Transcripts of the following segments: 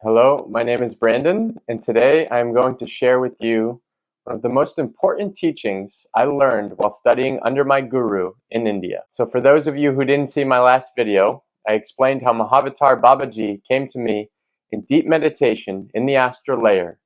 Hello, my name is Brandon, and today I'm going to share with you one of the most important teachings I learned while studying under my guru in India. So for those of you who didn't see my last video, I explained how Mahavatar Babaji came to me in deep meditation in the astral layer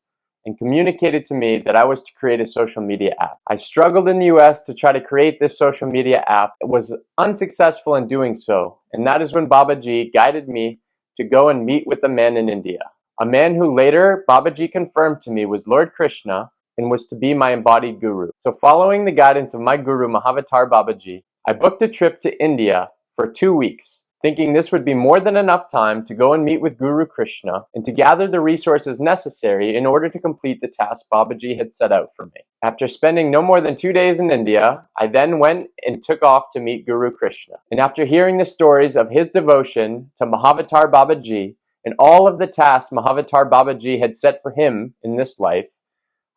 and communicated to me that I was to create a social media app. I struggled in the US to try to create this social media app, was unsuccessful in doing so, and that is when Babaji guided me to go and meet with a man in India. A man who later Babaji confirmed to me was Lord Krishna and was to be my embodied guru. So following the guidance of my guru Mahavatar Babaji, I booked a trip to India for 2 weeks, thinking this would be more than enough time to go and meet with Guru Krishna and to gather the resources necessary in order to complete the task Babaji had set out for me. After spending no more than 2 days in India, I then went and took off to meet Guru Krishna. And after hearing the stories of his devotion to Mahavatar Babaji and all of the tasks Mahavatar Babaji had set for him in this life,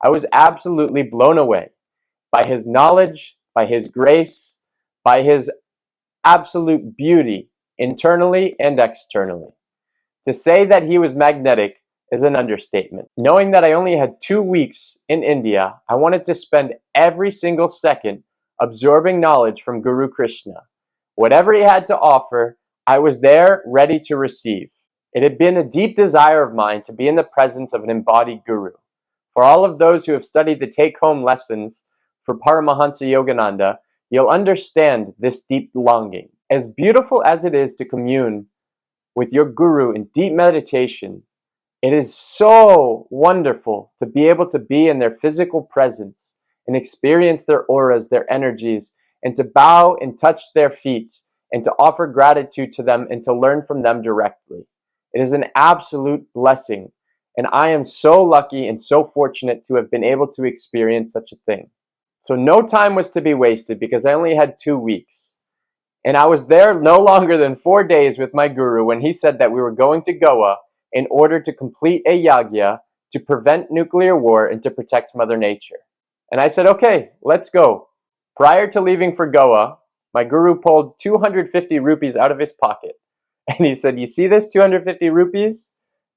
I was absolutely blown away by his knowledge, by his grace, by his absolute beauty, internally and externally. To say that he was magnetic is an understatement. Knowing that I only had 2 weeks in India, I wanted to spend every single second absorbing knowledge from Guru Krishna. Whatever he had to offer, I was there ready to receive. It had been a deep desire of mine to be in the presence of an embodied guru. For all of those who have studied the take-home lessons for Paramahansa Yogananda, you'll understand this deep longing. As beautiful as it is to commune with your guru in deep meditation, it is so wonderful to be able to be in their physical presence and experience their auras, their energies, and to bow and touch their feet and to offer gratitude to them and to learn from them directly. It is an absolute blessing, and I am so lucky and so fortunate to have been able to experience such a thing. So no time was to be wasted because I only had 2 weeks. And I was there no longer than 4 days with my guru when he said that we were going to Goa in order to complete a yagya to prevent nuclear war and to protect Mother Nature. And I said, okay, let's go. Prior to leaving for Goa, my guru pulled 250 rupees out of his pocket. And he said, you see this 250 rupees?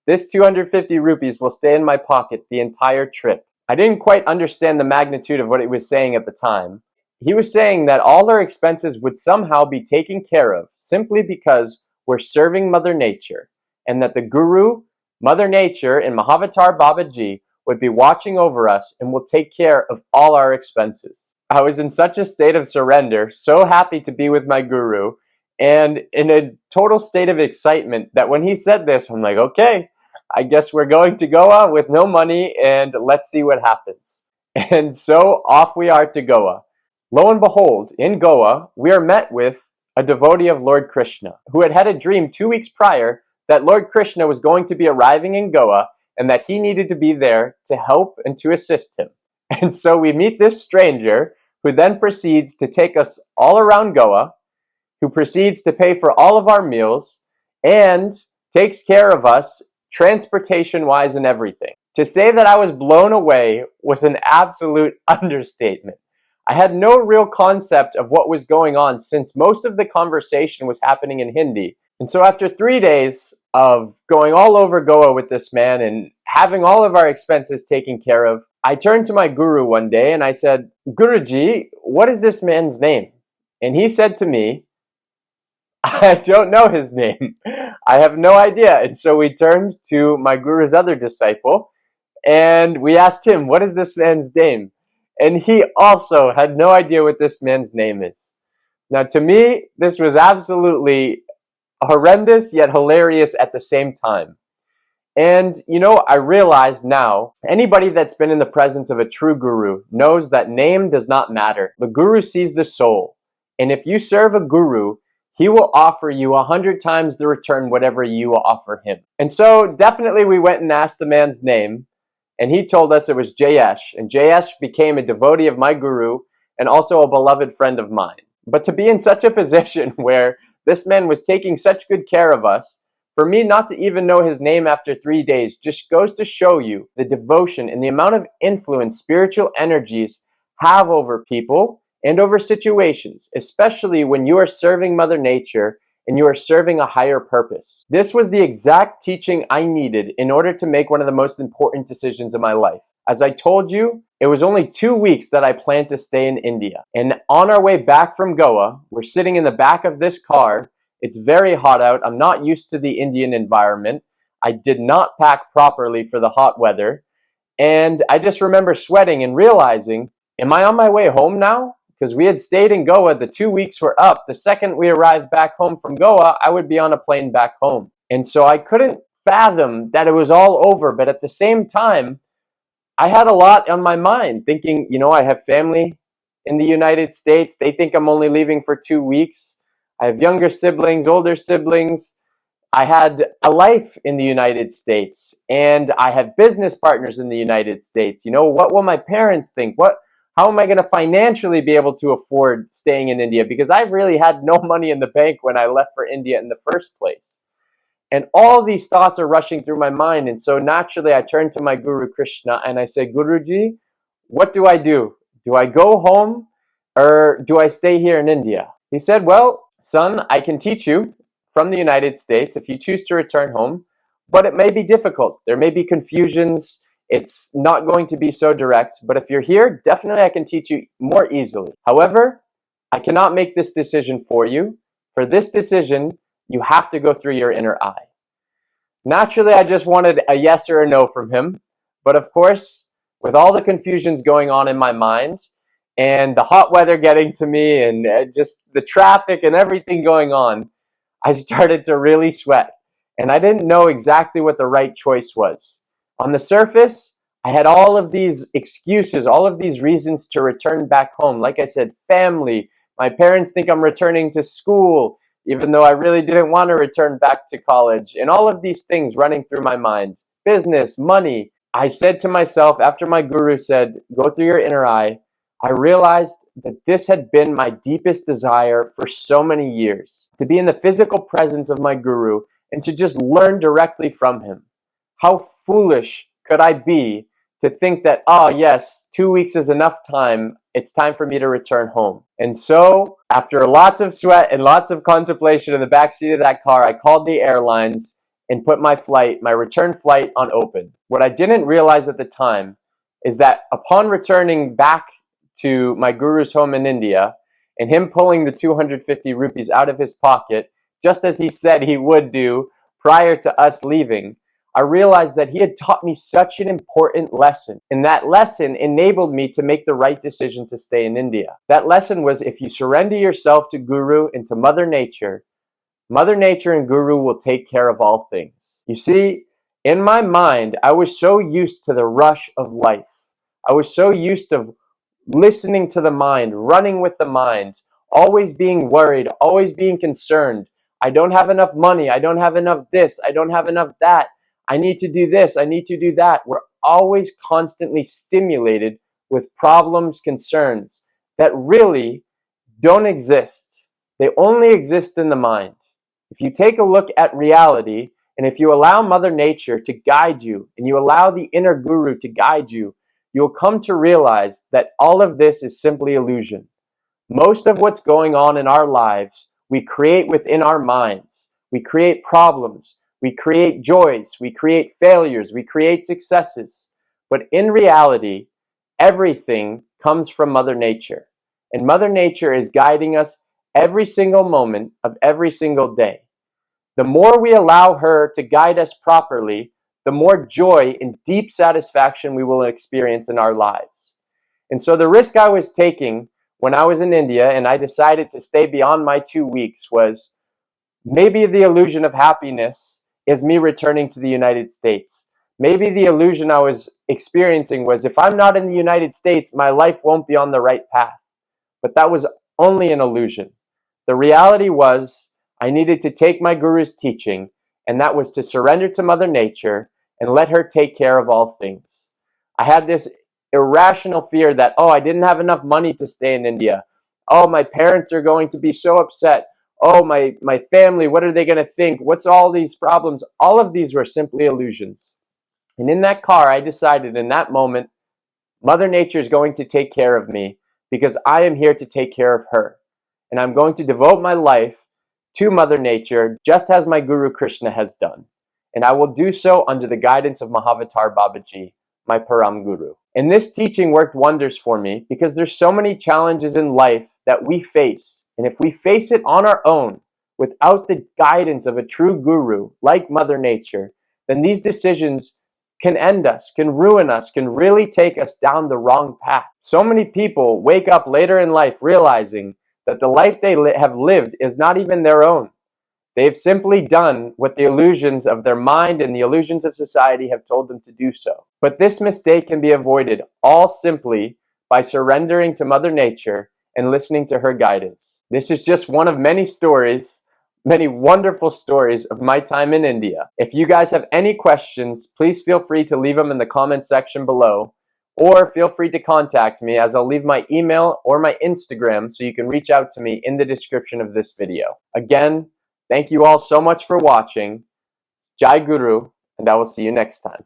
This 250 rupees will stay in my pocket the entire trip. I didn't quite understand the magnitude of what he was saying at the time. He was saying that all our expenses would somehow be taken care of simply because we're serving Mother Nature, and that the Guru, Mother Nature, and Mahavatar Babaji would be watching over us and will take care of all our expenses. I was in such a state of surrender, so happy to be with my Guru, and in a total state of excitement that when he said this, I'm like, okay, I guess we're going to Goa with no money and let's see what happens. And so off we are to Goa. Lo and behold, in Goa, we are met with a devotee of Lord Krishna who had had a dream 2 weeks prior that Lord Krishna was going to be arriving in Goa and that he needed to be there to help and to assist him. And so we meet this stranger who then proceeds to take us all around Goa, who proceeds to pay for all of our meals and takes care of us transportation-wise and everything. To say that I was blown away was an absolute understatement. I had no real concept of what was going on since most of the conversation was happening in Hindi. And so after 3 days of going all over Goa with this man and having all of our expenses taken care of, I turned to my guru one day and I said, Guruji, what is this man's name? And he said to me, I don't know his name. I have no idea. And so we turned to my guru's other disciple and we asked him, what is this man's name? And he also had no idea what this man's name is. Now, to me, this was absolutely horrendous yet hilarious at the same time. And, I realized now, anybody that's been in the presence of a true guru knows that name does not matter. The guru sees the soul. And if you serve a guru, he will offer you 100 times the return whatever you offer him. And so definitely we went and asked the man's name. And he told us it was Jayesh, and Jayesh became a devotee of my guru and also a beloved friend of mine. But to be in such a position where this man was taking such good care of us, for me not to even know his name after 3 days just goes to show you the devotion and the amount of influence spiritual energies have over people and over situations, especially when you are serving Mother Nature and you are serving a higher purpose. This was the exact teaching I needed in order to make one of the most important decisions of my life. As I told you, it was only 2 weeks that I planned to stay in India. And on our way back from Goa, we're sitting in the back of this car. It's very hot out. I'm not used to the Indian environment. I did not pack properly for the hot weather. And I just remember sweating and realizing, am I on my way home now? Because we had stayed in Goa, the 2 weeks were up. The second we arrived back home from Goa, I would be on a plane back home. And so I couldn't fathom that it was all over. But at the same time, I had a lot on my mind, thinking, I have family in the United States. They think I'm only leaving for 2 weeks. I have younger siblings, older siblings. I had a life in the United States, and I have business partners in the United States. What will my parents think? How am I going to financially be able to afford staying in India? Because I really had no money in the bank when I left for India in the first place. And all these thoughts are rushing through my mind. And so naturally, I turned to my Guru Krishna and I said, Guruji, what do I do? Do I go home or do I stay here in India? He said, well, son, I can teach you from the United States if you choose to return home, but it may be difficult. There may be confusions. It's not going to be so direct. But if you're here, definitely I can teach you more easily. However, I cannot make this decision for you. For this decision, you have to go through your inner eye. Naturally, I just wanted a yes or a no from him. But of course, with all the confusions going on in my mind and the hot weather getting to me and just the traffic and everything going on, I started to really sweat. And I didn't know exactly what the right choice was. On the surface, I had all of these excuses, all of these reasons to return back home. Like I said, family. My parents think I'm returning to school, even though I really didn't want to return back to college, and all of these things running through my mind. Business, money. I said to myself, after my guru said, go through your inner eye, I realized that this had been my deepest desire for so many years, to be in the physical presence of my guru and to just learn directly from him. How foolish could I be to think that, oh yes, 2 weeks is enough time. It's time for me to return home. And so, after lots of sweat and lots of contemplation in the backseat of that car, I called the airlines and put my return flight on open. What I didn't realize at the time is that upon returning back to my guru's home in India and him pulling the 250 rupees out of his pocket, just as he said he would do prior to us leaving, I realized that he had taught me such an important lesson. And that lesson enabled me to make the right decision to stay in India. That lesson was, if you surrender yourself to Guru and to Mother Nature and Guru will take care of all things. You see, in my mind, I was so used to the rush of life. I was so used to listening to the mind, running with the mind, always being worried, always being concerned. I don't have enough money. I don't have enough this. I don't have enough that. I need to do this, I need to do that. We're always constantly stimulated with problems, concerns that really don't exist. They only exist in the mind. If you take a look at reality, and if you allow Mother Nature to guide you, and you allow the inner guru to guide you, you'll come to realize that all of this is simply illusion. Most of what's going on in our lives, we create within our minds. We create problems. We create joys, we create failures, we create successes. But in reality, everything comes from Mother Nature. And Mother Nature is guiding us every single moment of every single day. The more we allow her to guide us properly, the more joy and deep satisfaction we will experience in our lives. And so the risk I was taking when I was in India and I decided to stay beyond my 2 weeks was maybe the illusion of happiness is me returning to the United States. Maybe the illusion I was experiencing was, if I'm not in the United States, my life won't be on the right path. But that was only an illusion. The reality was, I needed to take my guru's teaching, and that was to surrender to Mother Nature and let her take care of all things. I had this irrational fear that, I didn't have enough money to stay in India. My parents are going to be so upset. My family, what are they going to think? What's all these problems? All of these were simply illusions. And in that car, I decided in that moment, Mother Nature is going to take care of me because I am here to take care of her. And I'm going to devote my life to Mother Nature, just as my Guru Krishna has done. And I will do so under the guidance of Mahavatar Babaji, my Param Guru. And this teaching worked wonders for me because there's so many challenges in life that we face. And if we face it on our own, without the guidance of a true guru like Mother Nature, then these decisions can end us, can ruin us, can really take us down the wrong path. So many people wake up later in life realizing that the life they have lived is not even their own. They've simply done what the illusions of their mind and the illusions of society have told them to do so. But this mistake can be avoided all simply by surrendering to Mother Nature and listening to her guidance. This is just one of many stories, many wonderful stories of my time in India. If you guys have any questions, please feel free to leave them in the comment section below, or feel free to contact me, as I'll leave my email or my Instagram so you can reach out to me in the description of this video. Again, thank you all so much for watching. Jai Guru, and I will see you next time.